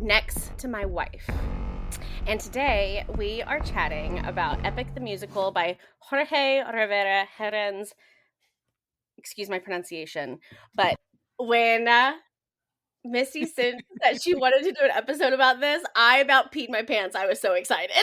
next to my wife. And today we are chatting about Epic the Musical by Jorge Rivera Heren's. Excuse my pronunciation, but when Misty said that she wanted to do an episode about this, I about peed my pants. I was so excited.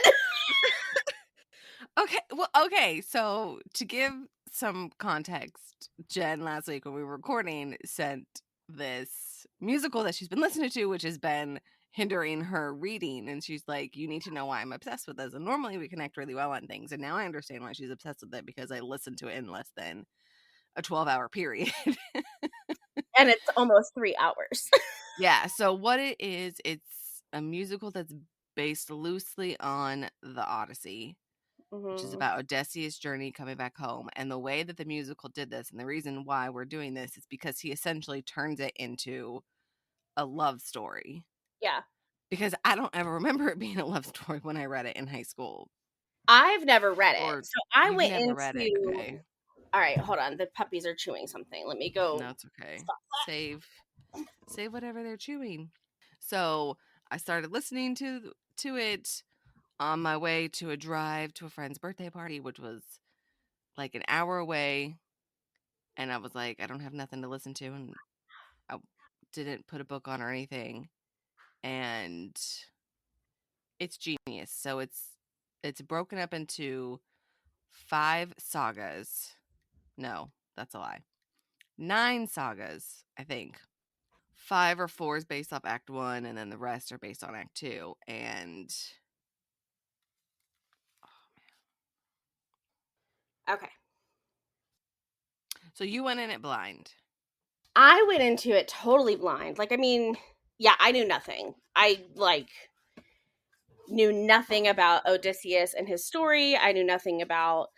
Okay, so to give some context, Jenn last week when we were recording sent this musical that she's been listening to, which has been hindering her reading, and she's like, you need to know why I'm obsessed with this. And normally we connect really well on things, and now I understand why she's obsessed with it, because I listened to it in less than a 12-hour period. And it's almost 3 hours. Yeah, so what it is, it's a musical that's based loosely on the Odyssey, which is about Odysseus' journey coming back home. And the way that the musical did this, and the reason why we're doing this, is because he essentially turns it into a love story. Yeah. Because I don't ever remember it being a love story when I read it in high school. I've never read it. Or So I you've went never read it, into. okay. All right, hold on. The puppies are chewing something. Let me go. No, it's okay. Stop that. Save whatever they're chewing. So I started listening to it on my way to a drive to a friend's birthday party, which was like an hour away. And I was like, I don't have nothing to listen to, and I didn't put a book on or anything. And it's genius. So it's broken up into 5 sagas. No, that's a lie. 9 sagas, I think. 5 or 4 is based off Act 1, and then the rest are based on Act 2. And Okay. so you went in it blind. I went into it totally blind. Like, I mean, yeah, I knew nothing. I knew nothing about Odysseus and his story. I knew nothing about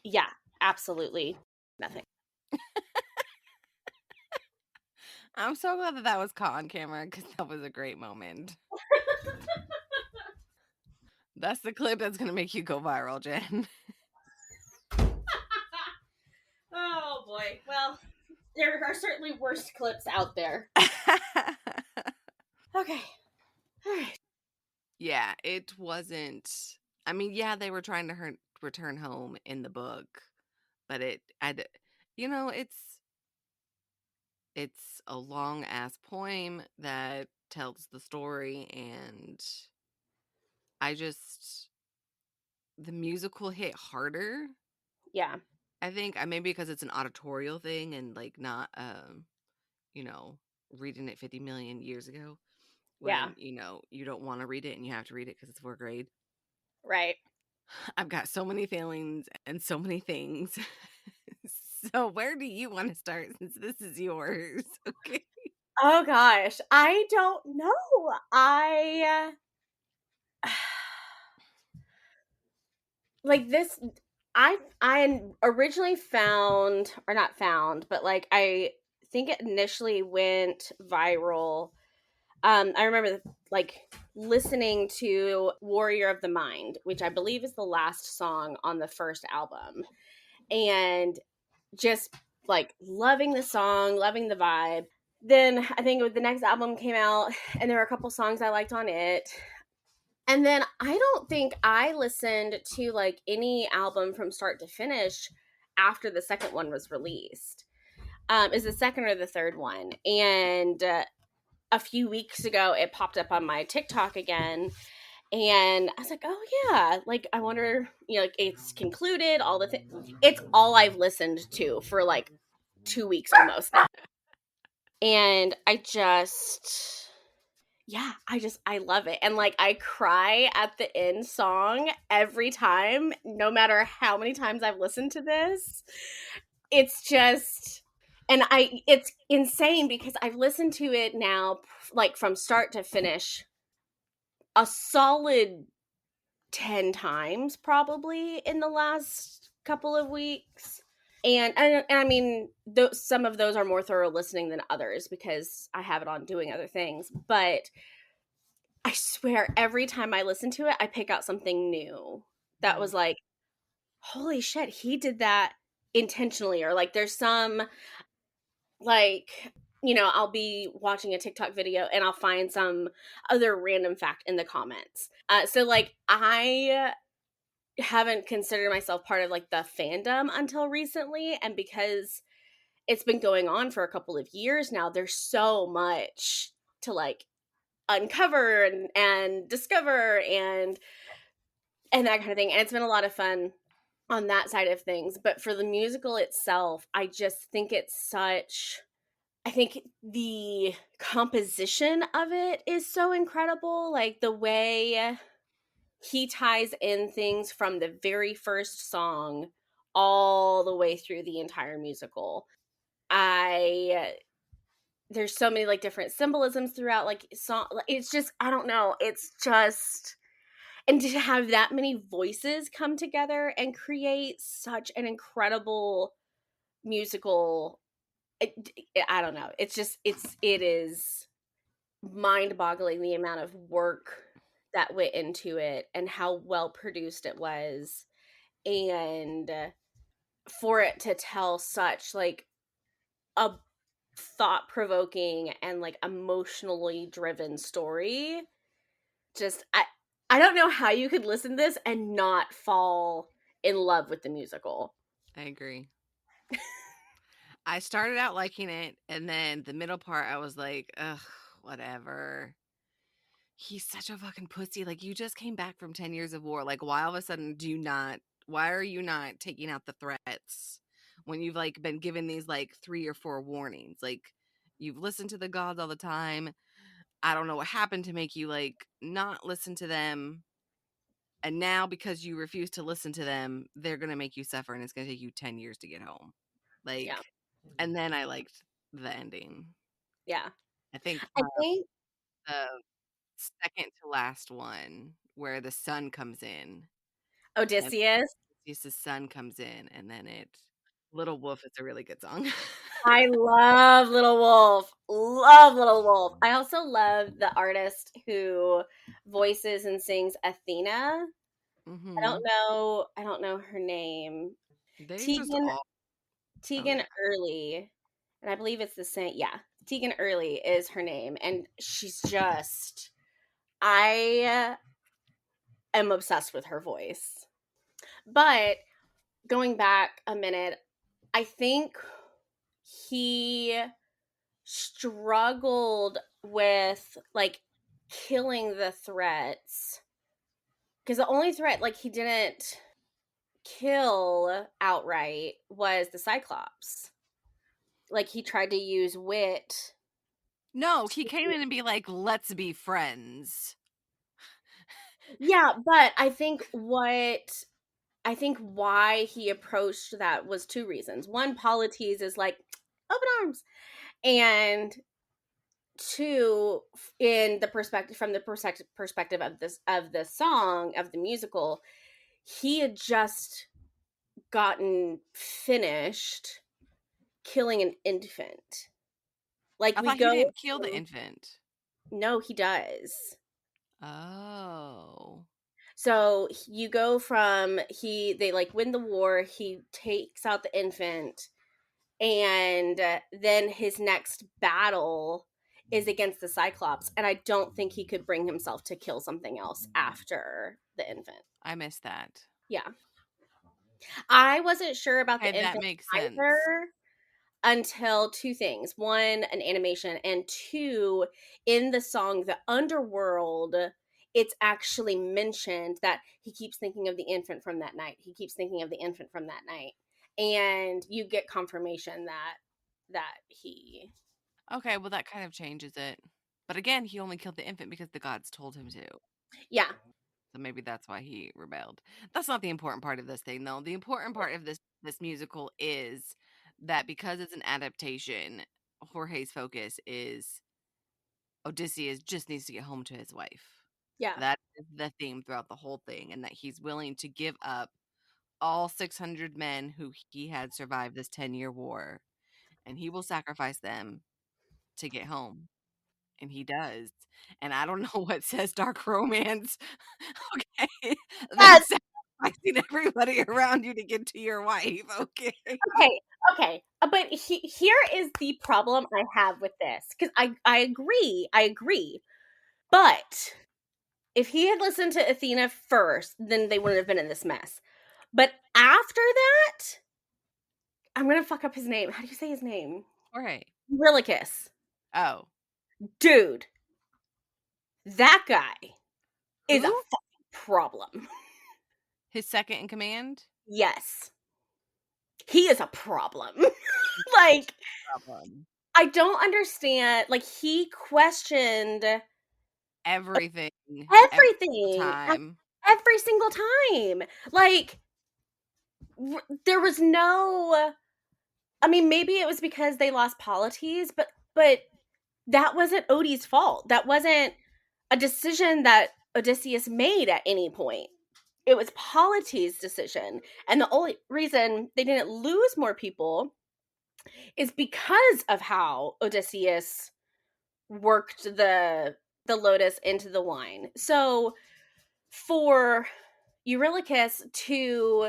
yeah, absolutely nothing. I'm so glad that was caught on camera, because that was a great moment. That's the clip that's going to make you go viral, Jenn. Oh boy. Well, there are certainly worse clips out there. Okay. All right. Yeah, it wasn't. I mean, yeah, they were trying to return home in the book, but it's a long ass poem that tells the story, and the musical hit harder. Yeah. I think maybe because it's an auditorial thing, and like not you know, reading it 50 million years ago, Yeah. when you don't want to read it and you have to read it because it's 4th grade. Right. I've got so many feelings and so many things. So where do you want to start, since this is yours? Okay. Oh gosh, I don't know. Like this. I originally found, or not found, but like I think it initially went viral. I remember like listening to Warrior of the Mind, which I believe is the last song on the first album, and just like loving the song, loving the vibe. Then I think the next album came out, and there were a couple songs I liked on it. And then I don't think I listened to like any album from start to finish after the second one was released. Is the second or the third one. And a few weeks ago, it popped up on my TikTok again. And I was like, oh yeah, like I wonder, like it's concluded, all the things. It's all I've listened to for like 2 weeks almost now. And I love it. And like I cry at the end song every time, no matter how many times I've listened to this. It's just, and it's insane because I've listened to it now like from start to finish a solid 10 times probably in the last couple of weeks. And I mean, some of those are more thorough listening than others because I have it on doing other things. But I swear, every time I listen to it, I pick out something new that was like, holy shit, he did that intentionally. Or like, there's some, like, I'll be watching a TikTok video and I'll find some other random fact in the comments. So like I haven't considered myself part of like the fandom until recently, and because it's been going on for a couple of years now, there's so much to like uncover and discover and that kind of thing. And it's been a lot of fun on that side of things. But for the musical itself, I just think it's such I think the composition of it is so incredible. Like the way he ties in things from the very first song all the way through the entire musical. I There's so many like different symbolisms throughout like song, it's just I don't know, it's just, and to have that many voices come together and create such an incredible musical, it, I don't know, it's just it is mind-boggling the amount of work that went into it and how well produced it was, and for it to tell such like a thought-provoking and like emotionally driven story. Just I don't know how you could listen to this and not fall in love with the musical. I agree. I started out liking it, and then the middle part, I was like, ugh, whatever. He's such a fucking pussy. Like, you just came back from 10 years of war. Like, why all of a sudden why are you not taking out the threats when you've like been given these like 3 or 4 warnings? Like, you've listened to the gods all the time. I don't know what happened to make you like not listen to them. And now, because you refuse to listen to them, they're going to make you suffer, and it's going to take you 10 years to get home. Yeah. Like, and then I liked the ending. Yeah. I think I think the second to last one where the sun comes in, and Odysseus. the sun comes in, and then it Little Wolf is a really good song. I love Little Wolf. Love Little Wolf. I also love the artist who voices and sings Athena. Mhm. I don't know her name. They just Tegan all Oh, Tegan yeah. Early. And I believe it's the same. Yeah. Tegan Early is her name, and she's just I am obsessed with her voice. But going back a minute, I think he struggled with like killing the threats, because the only threat like he didn't kill outright was the Cyclops. Like he tried to use wit No, he came to, in and be like, "Let's be friends." yeah, but I think why he approached that was two reasons. One, Polites is like open arms, and two, in the perspective from the perspective of the song of the musical, he had just gotten finished killing an infant. Like I we thought he go didn't kill the from, infant. no, he does. Oh. So you go from they like win the war, he takes out the infant, and then his next battle is against the Cyclops, and I don't think he could bring himself to kill something else after the infant. I missed that. Yeah. I wasn't sure about Okay, the that infant makes sense. either until two things. One, an animation, and two, in the song The Underworld, it's actually mentioned that he keeps thinking of the infant from that night. He keeps thinking of the infant from that night. And you get confirmation that he, Okay, well, that kind of changes it. But again, he only killed the infant because the gods told him to. yeah. So maybe that's why he rebelled. That's not the important part of this thing, though. The important part of this musical is that because it's an adaptation, Jorge's focus is Odysseus just needs to get home to his wife. Yeah. That is the theme throughout the whole thing, and that he's willing to give up all 600 men who he had survived this 10-year war, and he will sacrifice them to get home. And he does. And I don't know what says dark romance. Okay. Yes, That's sacrificing everybody around you to get to your wife, okay? Okay, okay. But here is the problem I have with this, because I agree. But if he had listened to Athena first, then they wouldn't have been in this mess. But after that, I'm gonna fuck up his name. How do you say his name? Right. Eurylochus. Oh. Dude, that guy is a Who? fucking problem. His second in command? Yes. He is a problem. Like, Problem. I don't understand. Like, he questioned Everything, every single everything time. every single time. Like, there was no. I mean, maybe it was because they lost Polites, but that wasn't Odie's fault. That wasn't a decision that Odysseus made at any point. It was Polites' decision. And the only reason they didn't lose more people is because of how Odysseus worked the lotus into the wine. So for Eurylochus to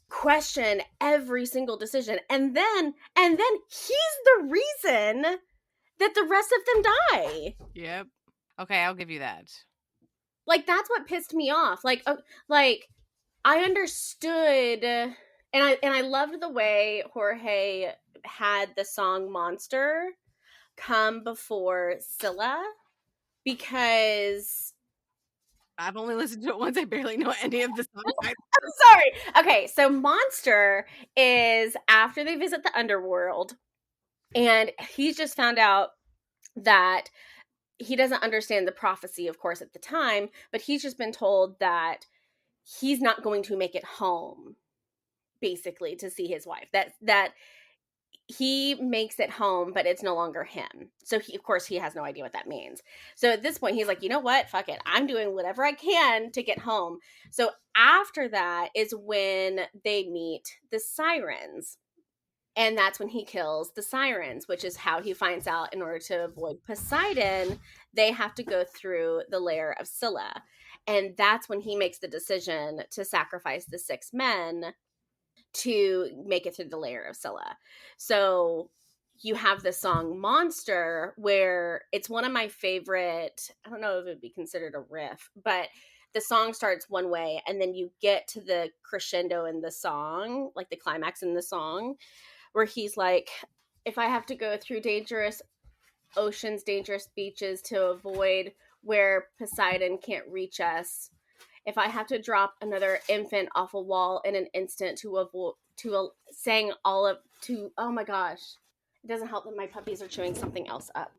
question every single decision, and then he's the reason that the rest of them die. Yep. Okay, I'll give you that. Like, that's what pissed me off. Like I understood, and I loved the way Jorge had the song Monster come before Scylla, because I've only listened to it once. I barely know any of the song titles. I'm sorry. Okay, so Monster is after they visit the underworld, and he's just found out that he doesn't understand the prophecy, of course, at the time, but he's just been told that he's not going to make it home, basically, to see his wife. That he makes it home, but it's no longer him. So he, of course, he has no idea what that means. So at this point, he's like, you know what? Fuck it. I'm doing whatever I can to get home. So after that is when they meet the sirens. And that's when he kills the sirens, which is how he finds out in order to avoid Poseidon, they have to go through the lair of Scylla. And that's when he makes the decision to sacrifice the 6 men to make it through the layer of Scylla. So you have the song Monster, where it's one of my favorite, I don't know if it would be considered a riff, but the song starts one way and then you get to the crescendo in the song, like the climax in the song, where he's like, if I have to go through dangerous oceans, dangerous beaches to avoid where Poseidon can't reach us, if I have to drop another infant off a wall in an instant to avoid saying all of to oh my gosh, it doesn't help that my puppies are chewing something else up.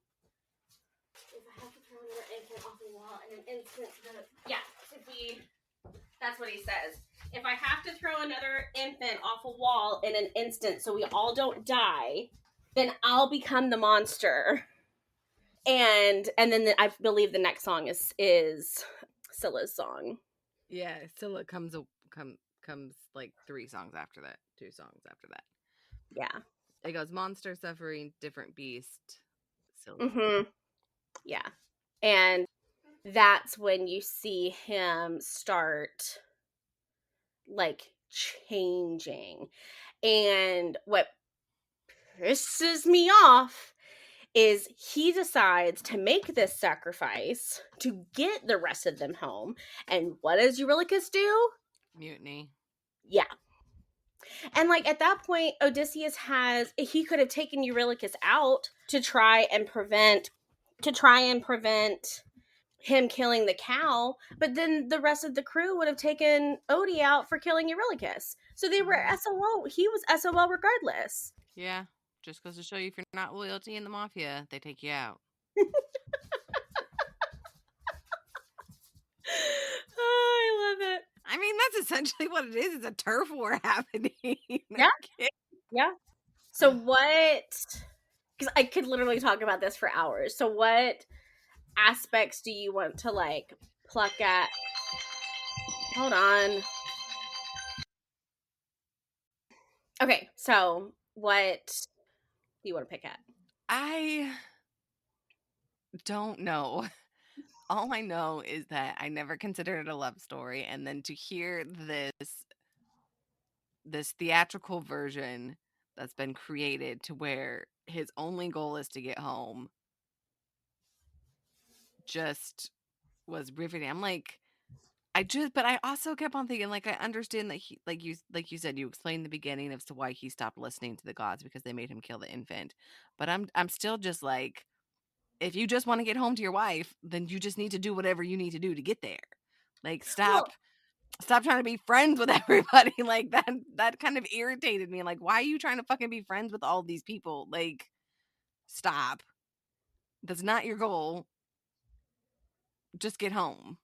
If I have to throw another infant off a wall in an instant, yeah, to be that's what he says. If I have to throw another infant off a wall in an instant so we all don't die, then I'll become the monster. And then I believe the next song is Scylla's song. Yeah, Scylla comes like 3 songs after that, 2 songs after that. Yeah. It goes monster, suffering, different beast, Scylla. Mm-hmm. Yeah. And that's when you see him start like changing. And what pisses me off is he decides to make this sacrifice to get the rest of them home. And what does Eurylochus do? Mutiny. Yeah. And like at that point, Odysseus he could have taken Eurylochus out to try and prevent him killing the cow, but then the rest of the crew would have taken Odie out for killing Eurylochus. So they were SOL. He was SOL regardless. Yeah, just goes to show you if you're not loyalty in the mafia, they take you out. Oh, I love it. I mean, that's essentially what it is. It's a turf war happening. Yeah. Yeah. So what? Because I could literally talk about this for hours. So what aspects do you want to like pluck at? Hold on. Okay, so what do you want to pick at? I don't know. All I know is that I never considered it a love story, and then to hear this theatrical version that's been created to where his only goal is to get home just was riveting. I'm like, but I also kept on thinking, like, I understand that he, like you said, you explained the beginning as to why he stopped listening to the gods because they made him kill the infant. But I'm still just like, if you just want to get home to your wife, then you just need to do whatever you need to do to get there. Like, Well, stop trying to be friends with everybody. Like, that kind of irritated me. Like, why are you trying to fucking be friends with all these people? Like, stop. That's not your goal. Just get home.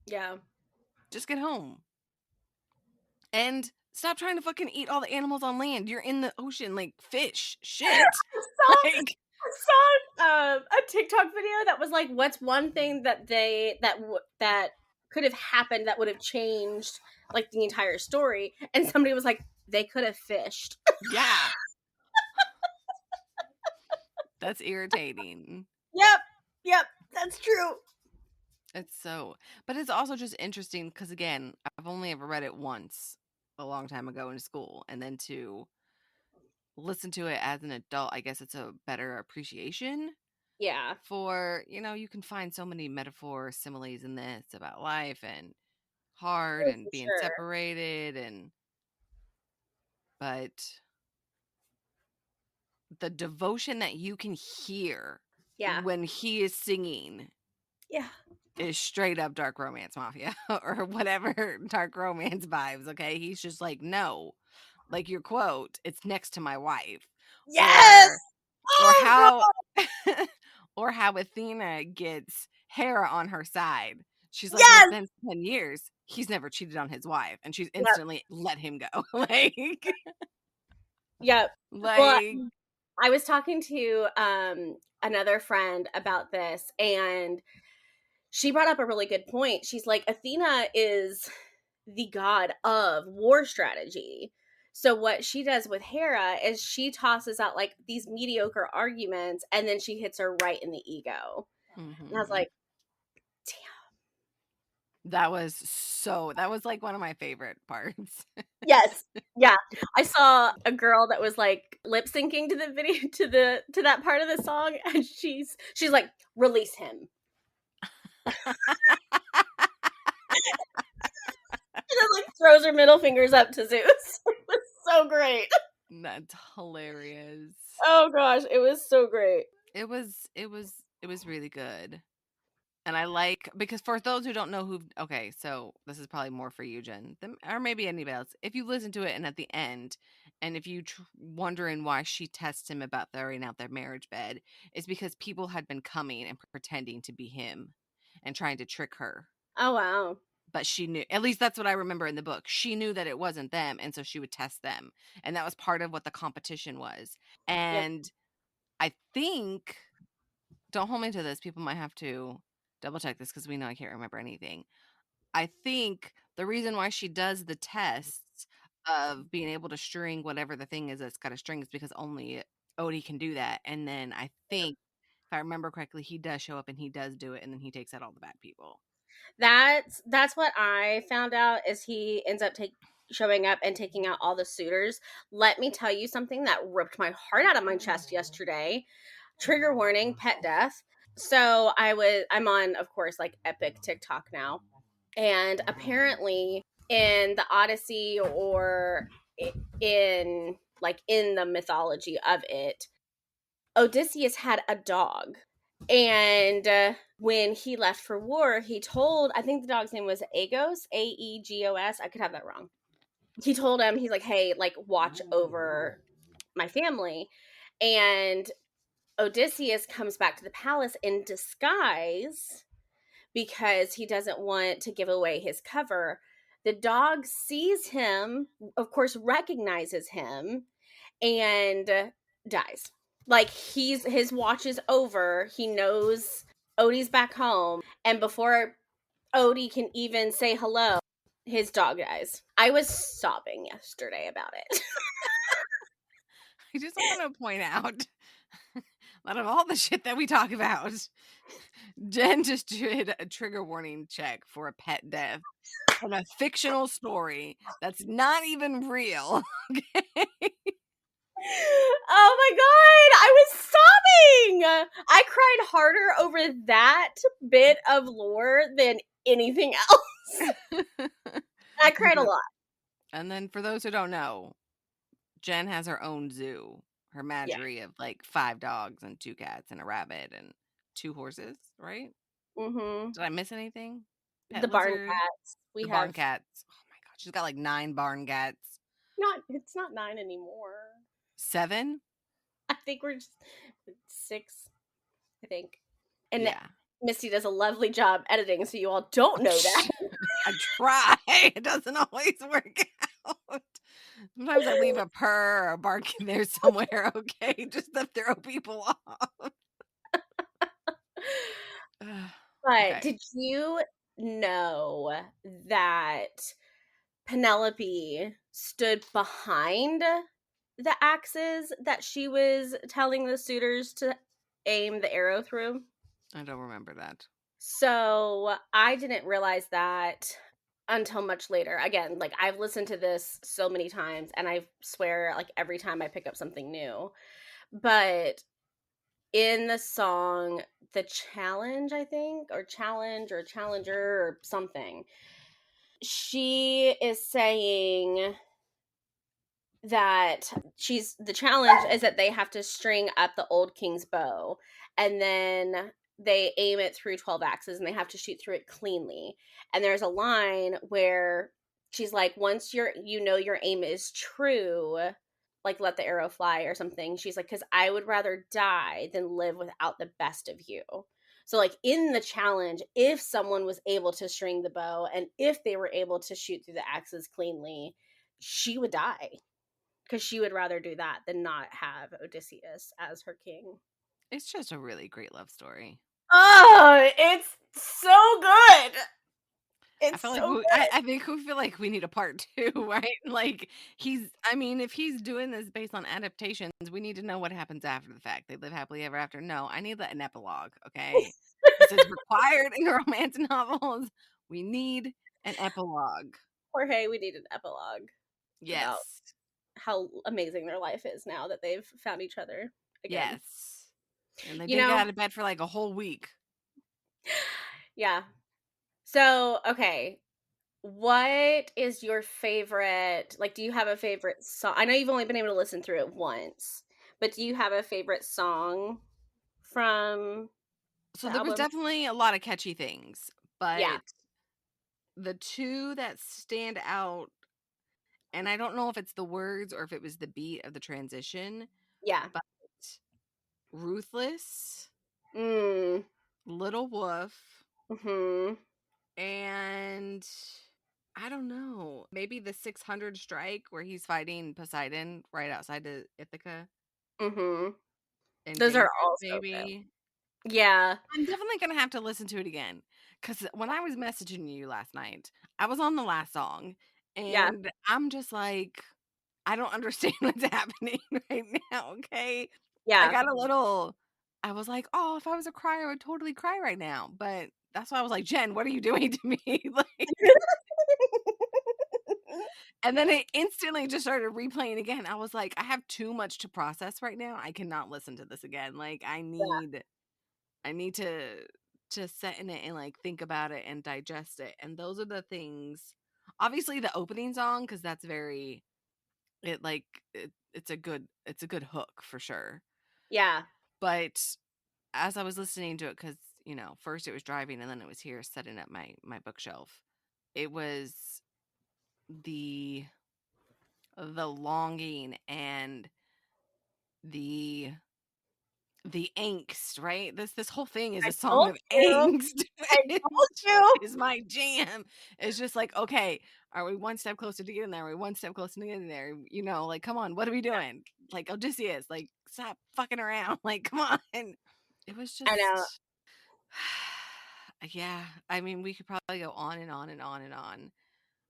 yeah. Just get home. And stop trying to fucking eat all the animals on land. You're in the ocean, like fish. Shit. Like, I saw a TikTok video that was like, "What's one thing that that could have happened that would have changed like the entire story?" And somebody was like, "They could have fished." yeah. That's irritating. Yep, yep, that's true. But it's also just interesting because, again, I've only ever read it once a long time ago in school. And then to listen to it as an adult, I guess it's a better appreciation Yeah, for, you can find so many metaphors, similes in this about life and hard oh, and for being sure. separated. But the devotion that you can hear Yeah, when he is singing yeah, is straight up dark romance mafia or whatever dark romance vibes. Okay. He's just like, no, like your quote, it's next to my wife. yes. Or or Oh how god, or how Athena gets Hera on her side. She's like, well, it's yes. been 10 years. He's never cheated on his wife. And she's Yep, instantly let him go. like, yep. Well, like, I was talking to another friend about this, and she brought up a really good point. She's like, Athena is the god of war strategy. So what she does with Hera is she tosses out like these mediocre arguments, and then she hits her right in the ego. And I was mhm. like, That was like one of my favorite parts. yes. Yeah. I saw a girl that was like lip syncing to the video to that part of the song, and she's like, release him. And then like throws her middle fingers up to Zeus. It was so great. That's hilarious. Oh gosh, it was so great. It was really good. And I like, because for those who don't know who, okay, so this is probably more for you, Jen, or maybe anybody else. If you listen to it and at the end, and if you wondering why she tests him about throwing out their marriage bed, it's because people had been coming and pretending to be him and trying to trick her. Oh wow. But she knew, at least that's what I remember in the book. She knew that it wasn't them, and so she would test them. And that was part of what the competition was. Yep. And I think, don't hold me to this, people might have to double check this because we know I can't remember anything. I think the reason why she does the tests of being able to string whatever the thing is that's got a string is because only Odie can do that. And then I think, if I remember correctly, he does show up and he does do it, and then he takes out all the bad people. That's what I found out is he ends up showing up and taking out all the suitors. Let me tell you something that ripped my heart out of my chest yesterday. Trigger warning, pet death. So I'm on, of course, like epic TikTok now. And apparently in the Odyssey, or in like in the mythology of it, Odysseus had a dog. And when he left for war, he told, I think the dog's name was Agos, Aegos. I could have that wrong. He told him, he's like, hey, like, watch over my family. And Odysseus comes back to the palace in disguise because he doesn't want to give away his cover. The dog sees him, of course, recognizes him, and dies. Like his watch is over. He knows Odie's back home, and before Odie can even say hello, his dog dies. I was sobbing yesterday about it. I just want to point out Out of all the shit that we talk about, Jen just did a trigger warning check for a pet death from a fictional story that's not even real. Okay. Oh my god, I was sobbing. I cried harder over that bit of lore than anything else. I And cried a for, lot. and then for those who don't know, Jen has her own zoo, her Yeah. menagerie of like 5 dogs and 2 cats and a rabbit and 2 horses, right? Mhm. Did I miss anything? The Pet barn lizard, cats. We the barn have cats. Oh my god, she's got like 9 barn cats. not it's not 9 anymore. 7? I think we're just 6, I think. And Yeah. Misty does a lovely job editing, so you all don't know that. I try. It doesn't always work out. Sometimes I leave a purr or a bark in there somewhere, okay, just to throw people off. Ugh, But okay. did you know that Penelope stood behind the axes that she was telling the suitors to aim the arrow through? I don't remember that. So I didn't realize that until much later. Again, like I've listened to this so many times and I swear like every time I pick up something new. But in the song The Challenge, I think, or Challenge or Challenger or something, she is saying that she's the challenge is that they have to string up the old king's bow and then they aim it through 12 axes and they have to shoot through it cleanly. And there's a line where she's like, once your aim is true, like let the arrow fly or something. She's like, because I would rather die than live without the best of you. So like in the challenge, if someone was able to string the bow and if they were able to shoot through the axes cleanly, she would die because she would rather do that than not have Odysseus as her king. It's just a really great love story. Oh, it's so good. I It's feel like so I think we feel like we need a part 2, right? Like, I mean, if he's doing this based on adaptations, we need to know what happens after the fact. They live happily ever after. No, I need an epilogue, good. okay? This is required in romance novels. We need an epilogue. Jorge, we need an epilogue about Yes. how amazing their life is now that they've found each other again. Yes. And they You didn't get know, out of bed for like a whole week. yeah. So, okay, what is your favorite? Like, do you have a favorite song? I know you've only been able to listen through it once, but do you have a favorite song from So the there was album? definitely a lot of catchy things, Yeah, but the two that stand out, and I don't know if it's the words or if it was the beat of the transition, yeah. but Ruthless, Mm. Little Wolf, Mhm. and I don't know, maybe the 600 strike where he's fighting Poseidon right outside of Ithaca Mhm. in Those are Danehill, all so good. maybe. Yeah. I'm definitely gonna have to listen to it again because when I was messaging you last night, I was on the last song, Yeah. and I'm just like, I don't understand what's happening right now, okay? I Yeah. got a little I was like, "Oh, if I was a crier, I would totally cry right now." But that's why I was like, "Jen, what are you doing to me?" Like, and then it instantly just started replaying again. I was like, "I have too much to process right now. I cannot listen to this again. Like, I need to sit in it and, like, think about it and digest it." And those are the things, obviously, the opening song, because that's very it, like, it's a good hook for sure. Yeah. But as I was listening to it, because first it was driving and then it was here setting up my bookshelf, it was the longing and the angst, right? This whole thing is I a song told of you. angst, I which told you. is my jam. It's just like, okay, are we one step closer to getting there? Are we one step closer to getting there? Like, come on, what are we doing? Like, Odysseus, like, stop fucking around. Like, come on. It was I know. just, yeah. I mean, we could probably go on and on and on and on.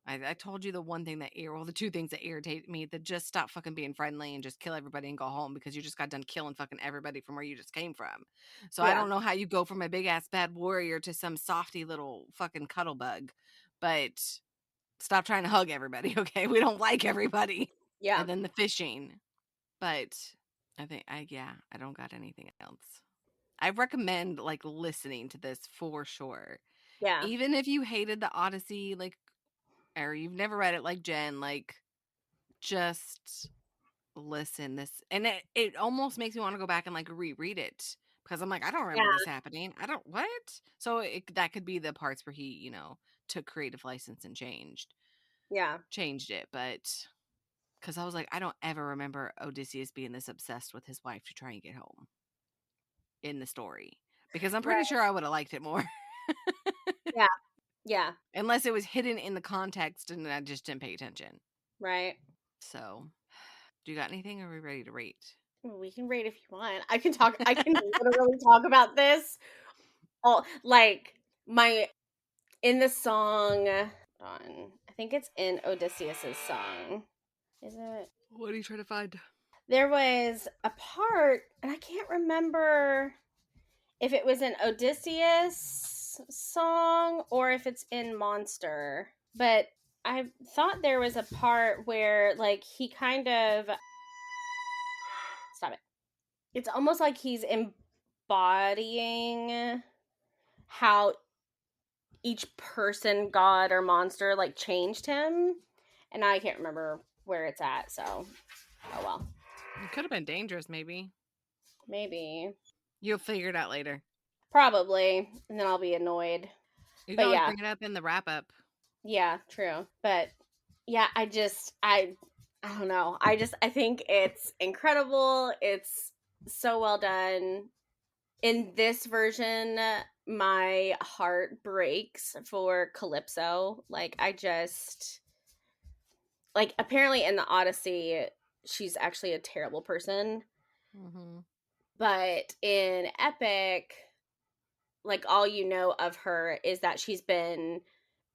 I told you the one thing that well, the two things that irritate me, that just stop fucking being friendly and just kill everybody and go home, because you just got done killing fucking everybody from where you just came from. So I Yeah. don't know how you go from a big ass bad warrior to some softy little fucking cuddle bug, but stop trying to hug everybody, okay? We don't like everybody. Yeah. And then the fishing. But I don't got anything else. I recommend like listening to this for sure. Yeah. Even if you hated the Odyssey, like, or you've never read it like Jen, like, just listen. It almost makes me want to go back and like reread it, because I'm like, I don't remember Yeah. this happening. I don't what? So that could be the parts where he, took creative license and Yeah. changed it, but because I was like, I don't ever remember Odysseus being this obsessed with his wife to try and get home in the story, because I'm pretty Right. sure I would have liked it more. Yeah. Yeah. Unless it was hidden in the context and I just didn't pay attention. Right. So, do you got anything? Or are we ready to rate? We can rate if you want. I can literally talk about this all like my in the song on I think it's in Odysseus's song. Is it? What are you trying to find? There was a part and I can't remember if it was an Odysseus song or if it's in Monster. But I thought there was a part where like he kind of stop it. It's almost like he's embodying how each person, god or monster, like changed him. And I can't remember where it's at, so oh well. It could have been dangerous, maybe. Maybe. You'll figure it out later. Probably. And then I'll be annoyed. You can But always yeah, bring it up in the wrap up. yeah, true. But yeah, I don't know. I think it's incredible. It's so well done. In this version, my heart breaks for Calypso. Like I just like apparently in the Odyssey, she's actually a terrible person, Mm-hmm. but in Epic, like all you know of her is that she's been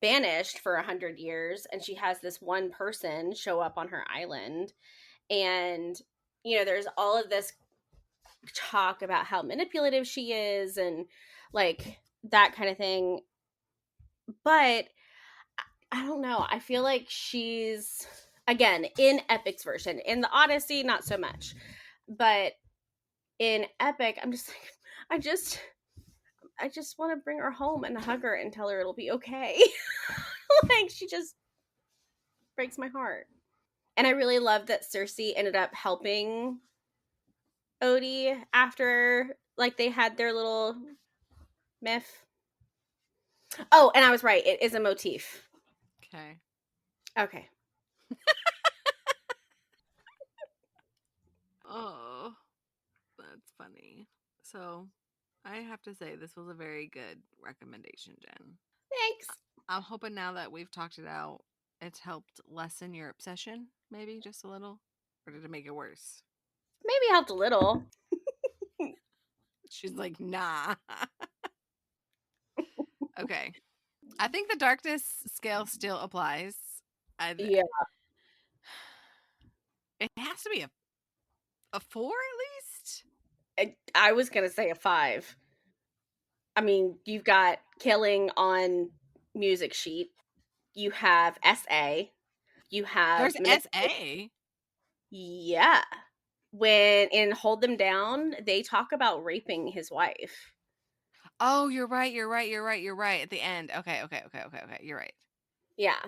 banished for 100 years and she has this one person show up on her island and there's all of this talk about how manipulative she is and like that kind of thing, but I don't know, I feel like she's again in Epic's version. In the Odyssey not so much, but in Epic I'm just like I just want to bring her home and hug her and tell her it'll be okay. Like she just breaks my heart. And I really love that Cersei ended up helping Odie after like they had their little myth. Oh, and I was right. It is a motif. Okay. Okay. Oh, that's funny. So, I have to say, this was a very good recommendation, Jen. Thanks. I'm hoping now that we've talked it out, it's helped lessen your obsession, maybe just a little? Or did it make it worse? Maybe helped a little. She's like, nah. Okay. I think the darkness scale still applies. I'd, Yeah. it has to be a four at least. I was going to say a 5. I mean, you've got killing on music sheet. You have SA. You have There's SA. Yeah. When in Hold Them Down, they talk about raping his wife. Oh, you're right. You're right. You're right. You're right. At the end. Okay. Okay. Okay. Okay. Okay. You're right. Yeah.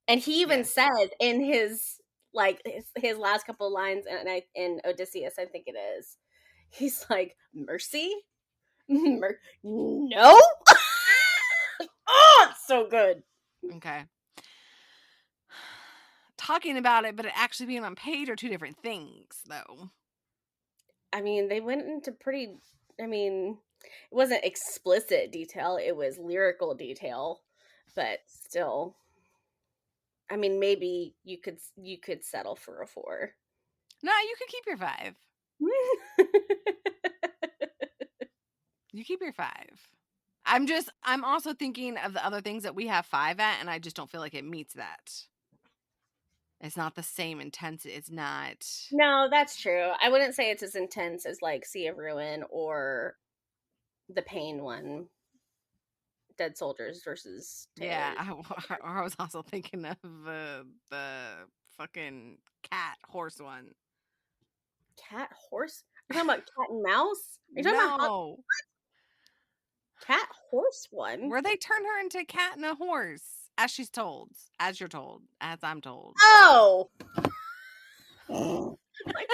And he even Yes. said in his like his last couple of lines in Odysseus, I think it is. He's like, "Mercy? No?" Oh, it's so good. Okay. Talking about it, but it actually being on page are two different things, though. I mean, they went into pretty I mean, it wasn't explicit detail, it was lyrical detail, but still I mean, maybe you could settle for a 4. No, you could keep your 5. You keep your 5. I'm also thinking of the other things that we have 5 at, and I just don't feel like it meets that. It's not the same intensity. It's not. No, that's true. I wouldn't say it's as intense as like Sea of Ruin or the Pain one, Dead Soldiers versus Yeah, Taylor's. I was also thinking of the fucking cat horse one. Cat horse? Are you talking about cat and mouse? Are you talking about No, cat horse one? where they turn her into a cat and a horse, as she's told, as you're told, as I'm told. Oh, like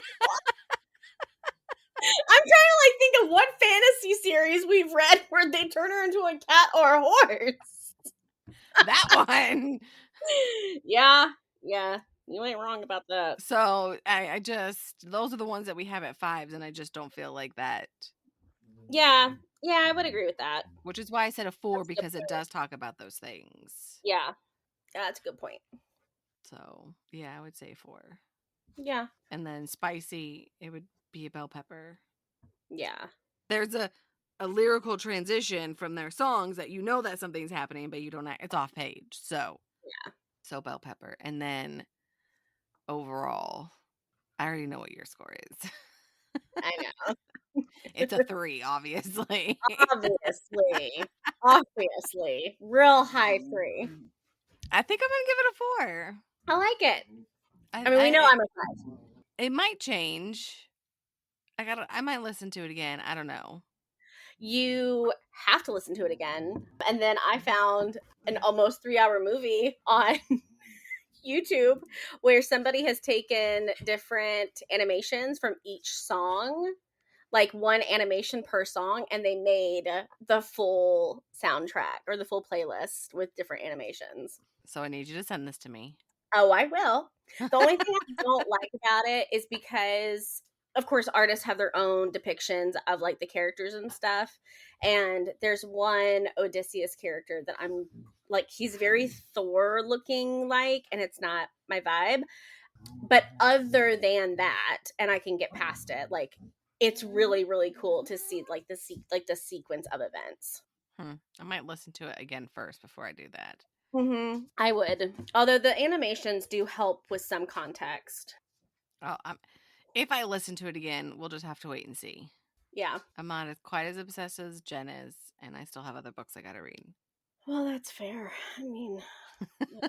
I'm trying to like think of what fantasy series we've read where they turn her into a cat or a horse. That one. Yeah, yeah, you ain't wrong about that. So I just those are the ones that we have at 5s, and I just don't feel like that. Yeah, yeah, I would agree with that. Which is why I said a 4, That's a good because it point. does talk about those things. Yeah, yeah, that's a good point. So yeah, I would say 4. Yeah, And then spicy, it would be a bell pepper. yeah, There's a lyrical transition from their songs that you know that something's happening, but you don't. It's off page. So bell pepper, and then overall, I already know what your score is. I know. It's a 3, obviously. Obviously, obviously, real high 3. I think I'm gonna give it a 4. I like it. I, I mean, we know I I'm a 5. it might change. I might listen to it again. I don't know. You have to listen to it again. And then I found an almost 3-hour movie on YouTube where somebody has taken different animations from each song, like one animation per song, and they made the full soundtrack or the full playlist with different animations. So I need you to send this to me. Oh, I will. The only thing I don't like about it is because, of course, artists have their own depictions of like the characters and stuff. And there's one Odysseus character that I'm like, he's very Thor looking like, and it's not my vibe. But other than that, and I can get past it, like, it's really, really cool to see like the sequence of events. I might listen to it again first before I do that. I would. Although the animations do help with some context. Oh, if I listen to it again, we'll just have to wait and see. Yeah. I'm not quite as obsessed as Jenn is, and I still have other books I gotta read. Well, that's fair. I mean, you know,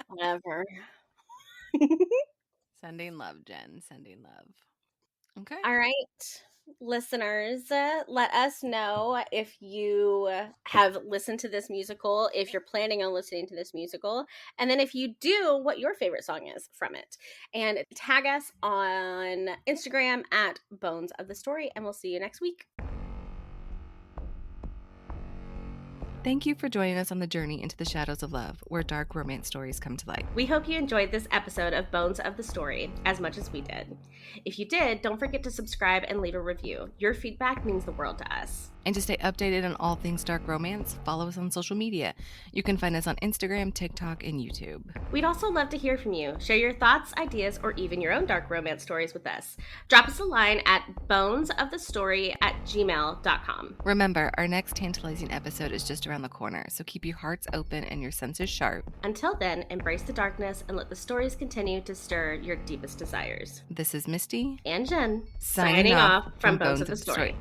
whatever. Sending love, Jenn. Sending love. Okay. All right, listeners, let us know if you have listened to this musical, if you're planning on listening to this musical, and then if you do, what your favorite song is from it. And tag us on Instagram at Bones of the Story, and we'll see you next week. Thank you for joining us on the journey into the shadows of love, where dark romance stories come to light. We hope you enjoyed this episode of Bones of the Story as much as we did. If you did, don't forget to subscribe and leave a review. Your feedback means the world to us. And to stay updated on all things dark romance, follow us on social media. You can find us on Instagram, TikTok, and YouTube. We'd also love to hear from you. Share your thoughts, ideas, or even your own dark romance stories with us. Drop us a line at bonesofthestory@gmail.com. Remember, our next tantalizing episode is just around the corner, so keep your hearts open and your senses sharp. Until then, embrace the darkness and let the stories continue to stir your deepest desires. This is Misty And Jenn, signing off from Bones of the Story.